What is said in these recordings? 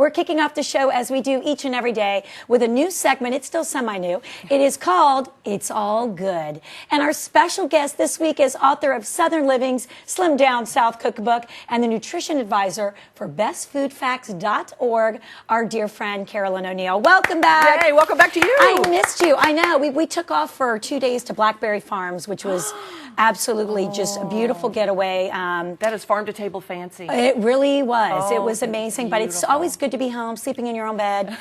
We're kicking off the show as we do each and every day with a new segment. It's still semi-new. It is called It's All Good. And our special guest this week is author of Southern Living's Slim Down South Cookbook and the nutrition advisor for bestfoodfacts.org, our dear friend Carolyn O'Neill. Welcome back. Hey, welcome back to you. I missed you. I know. We took off for 2 days to Blackberry Farms, which was absolutely just a beautiful getaway. That is farm to table fancy. It really was. It was amazing. Beautiful. But it's always good to be home, sleeping in your own bed,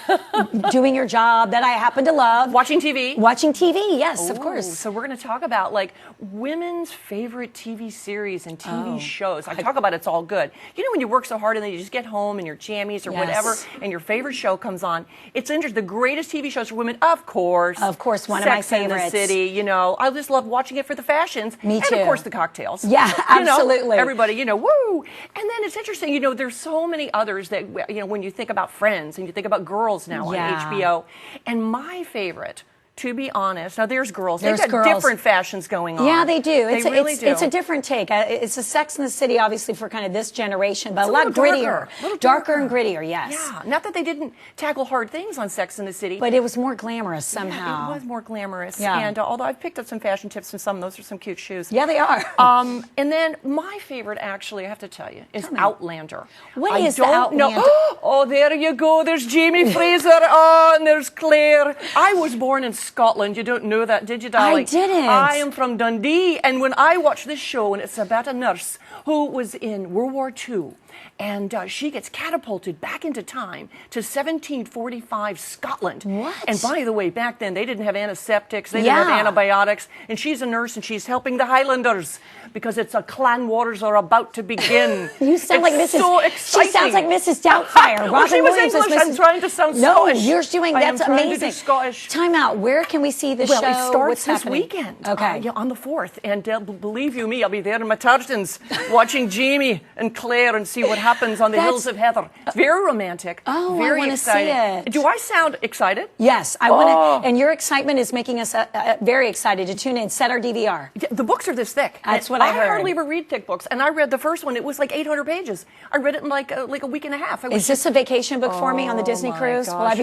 doing your job that I happen to love. Watching TV. Watching TV, yes, of course. So we're going to talk about like women's favorite TV series and TV shows. I talk about It's All Good. You know when you work so hard and then you just get home and your jammies or whatever and your favorite show comes on. It's interesting. The greatest TV shows for women, of course. Of course, one of my favorites. Sex and the City, you know. I just love watching it for the fashions. Me too. And of course the cocktails. Yeah, absolutely. Everybody, woo. And then it's interesting, there's so many others that, when you think about Friends and you think about Girls now on HBO. And my favorite, to be honest, now there's girls. They've got different fashions going on. Yeah, they do. They really do. It's a different take. It's a Sex and the City, obviously, for kind of this generation, but it's a lot grittier. Darker and grittier, yes. Yeah, not that they didn't tackle hard things on Sex and the City. But it was more glamorous somehow. Yeah, it was more glamorous. Yeah. And although I've picked up some fashion tips from some, those are some cute shoes. Yeah, they are. And then my favorite, actually, I have to tell you, is Outlander. What is Outlander? Oh, there you go. There's Jamie Fraser. Oh, and there's Claire. I was born in Scotland. You don't know that, did you, darling? I didn't. I am from Dundee, and when I watch this show, and it's about a nurse who was in World War II, and she gets catapulted back into time to 1745 Scotland. What? And by the way, back then, they didn't have antiseptics, they didn't have antibiotics, and she's a nurse, and she's helping the Highlanders because it's a clan wars are about to begin. You sound like Mrs. So exciting. She sounds like Mrs. Doubtfire. Well, she was English. I'm trying to sound Scottish. No, you're doing, that's amazing. To do Scottish. Time out. Where can we see the show? Well, it starts What's this happening? weekend. Okay. On the 4th. And believe you me, I'll be there in my tartans watching Jamie and Claire and see what happens on the hills of Heather. It's very romantic. Oh, very I want to see it. Do I sound excited? Yes, I want to. And your excitement is making us very excited to tune in. Set our DVR. Yeah, the books are this thick. That's what I heard. I hardly ever read thick books, and I read the first one. It was like 800 pages. I read it in like a week and a half. Is this a vacation book for me on the Disney cruise? Gosh.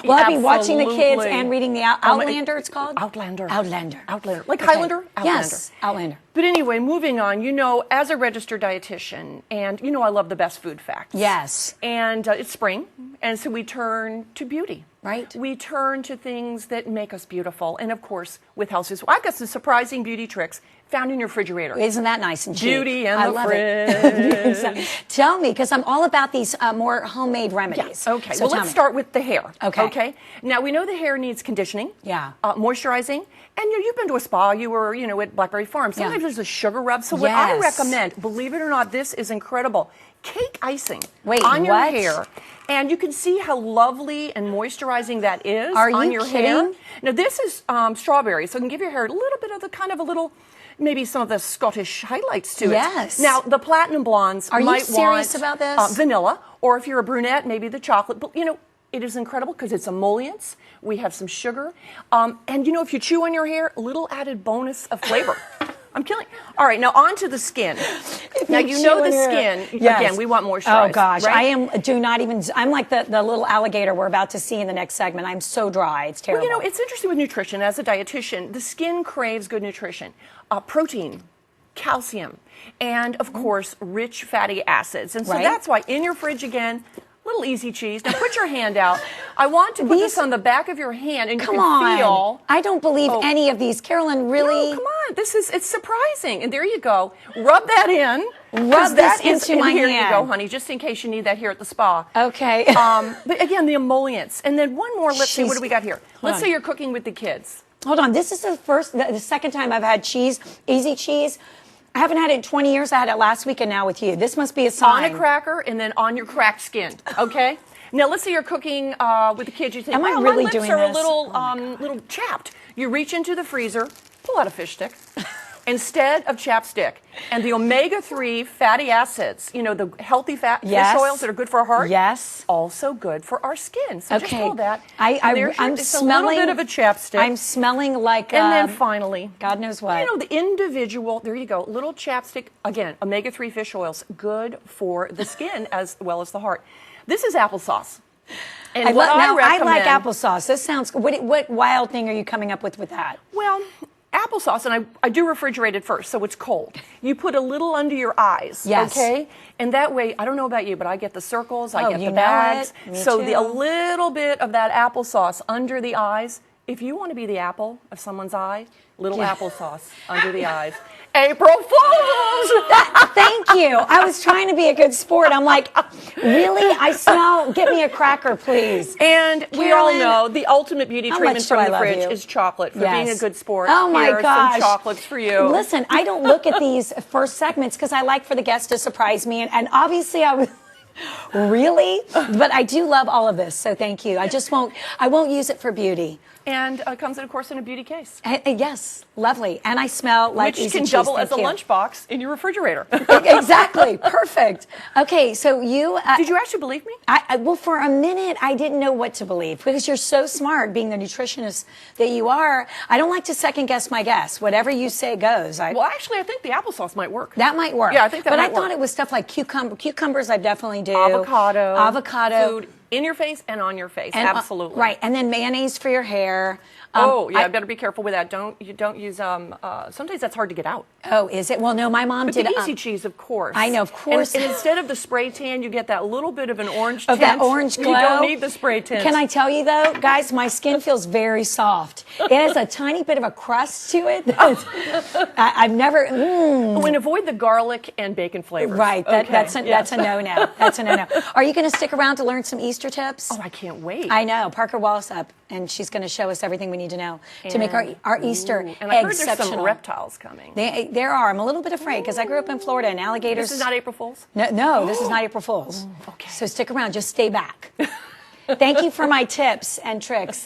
Will I be watching the kids and reading the Outlander? It's called Outlander. Like okay. Highlander. Outlander. Yes, Outlander. But anyway, moving on. As a registered dietitian, and I love the best food facts. Yes. And it's spring, and so we turn to beauty. Right. We turn to things that make us beautiful, and of course, with houses, I've got some surprising beauty tricks found in your refrigerator. Isn't that nice and cheap? Beauty and the fridge. Tell me, because I'm all about these more homemade remedies. Yeah. Okay. So well, let's start with the hair. Okay. Now we know the hair needs conditioning. Yeah. Moisturizing. And you've been to a spa, you were, at Blackberry Farm. Sometimes there's a sugar rub. So what I recommend, believe it or not, this is incredible. Cake icing on your hair. And you can see how lovely and moisturizing that is on your hair. Now this is strawberry, so it can give your hair a little bit of maybe some of the Scottish highlights to it. Yes. Now the platinum blondes might want serious about this? Vanilla, or if you're a brunette, maybe the chocolate. But it is incredible because it's emollients. We have some sugar. And if you chew on your hair, a little added bonus of flavor. I'm killing. All right, now on to the skin. Now the skin. Yes. Again, we want moisturize. Oh gosh, right? I'm like the little alligator we're about to see in the next segment. I'm so dry, it's terrible. Well, it's interesting with nutrition. As a dietitian, the skin craves good nutrition, protein, calcium, and of course, rich fatty acids. And so that's why in your fridge again. Little easy cheese. Now put your hand out. I want to put this on the back of your hand, and you can feel. I don't believe any of these, Carolyn. Really? No, come on. It's surprising. And there you go. Rub that in. Rub this into my hand. Here you go, honey. Just in case you need that here at the spa. Okay. But again, the emollients, and then one more. Let's see. What do we got here? Let's say you're cooking with the kids. Hold on. This is the second time I've had cheese, easy cheese. I haven't had it in 20 years. I had it last week and now with you. This must be a sign. On a cracker and then on your cracked skin, okay? Now, let's say you're cooking with the kids. You think, Am I really doing my lips are this? a little chapped. You reach into the freezer, pull out a fish stick. Instead of chapstick. And the omega-3 fatty acids, the healthy fish oils that are good for our heart, also good for our skin. So just hold that. I'm it's smelling a little bit of a chapstick. I'm smelling like and then finally, God knows what. The individual, there you go, little chapstick, again, omega-3 fish oils, good for the skin as well as the heart. This is applesauce. And I recommend, like applesauce. This sounds, what wild thing are you coming up with that? Well, applesauce, and I do refrigerate it first, so it's cold. You put a little under your eyes, yes. Okay? And that way, I don't know about you, but I get the circles, I get the know bags. it. Me so too. a little bit of that applesauce under the eyes. If you want to be the apple of someone's eye, little applesauce under the eyes. April Fools! Thank you. I was trying to be a good sport. I'm like, really? I smell, get me a cracker, please. And Carolyn, we all know the ultimate beauty treatment from the fridge is chocolate. For being a good sport, oh my here are gosh. some chocolates for you. Listen, I don't look at these first segments because I like for the guests to surprise me. And obviously I was... Really? But I do love all of this, so thank you. I won't use it for beauty. And it comes, of course, in a beauty case. Yes, lovely. And I smell like which can double as a lunchbox in your refrigerator. Exactly. Perfect. Okay, so you... Did you actually believe me? Well, for a minute, I didn't know what to believe because you're so smart, being the nutritionist that you are. I don't like to second guess my guess. Whatever you say goes. Well, actually, I think the applesauce might work. That might work. Yeah, I think that might work. But I thought it was stuff like cucumbers I definitely do. Avocado. Food in your face and on your face. And, absolutely. Right. And then mayonnaise for your hair. I better be careful with that. Don't use sometimes that's hard to get out. Oh, is it? Well, no, my mom did. The easy cheese, of course. I know, of course. And instead of the spray tan, you get that little bit of an orange tint. Of that orange glow. You don't need the spray tint. Can I tell you though, guys, my skin feels very soft. It has a tiny bit of a crust to it. I've never. And avoid the garlic and bacon flavors. Right. That's a no-no. That's a no-no. Are you going to stick around to learn some Easter tips? Oh, I can't wait. I know. Parker Walsup, and she's going to show us everything we need to know to make our Easter exceptional. And I heard there's some reptiles coming. There are. I'm a little bit afraid because I grew up in Florida and alligators. This is not April Fool's? No, this is not April Fool's. Okay. So stick around. Just stay back. Thank you for my tips and tricks.